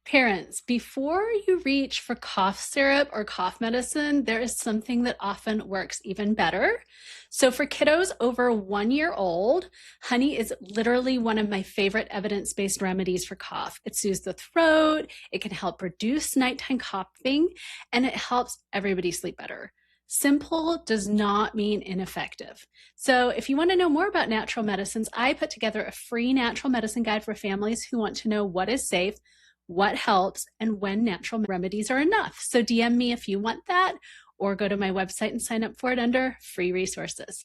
Parents, before you reach for cough syrup or cough medicine, there is something that often works even better. So for kiddos over 1 year old, honey is literally one of my favorite evidence-based remedies for cough. It soothes the throat, it can help reduce nighttime coughing, and it helps everybody sleep better. Simple does not mean ineffective. So if you want to know more about natural medicines, I put together a free natural medicine guide for families who want to know what is safe, what helps, and when natural remedies are enough. So DM me if you want that, or go to my website and sign up for it under free resources.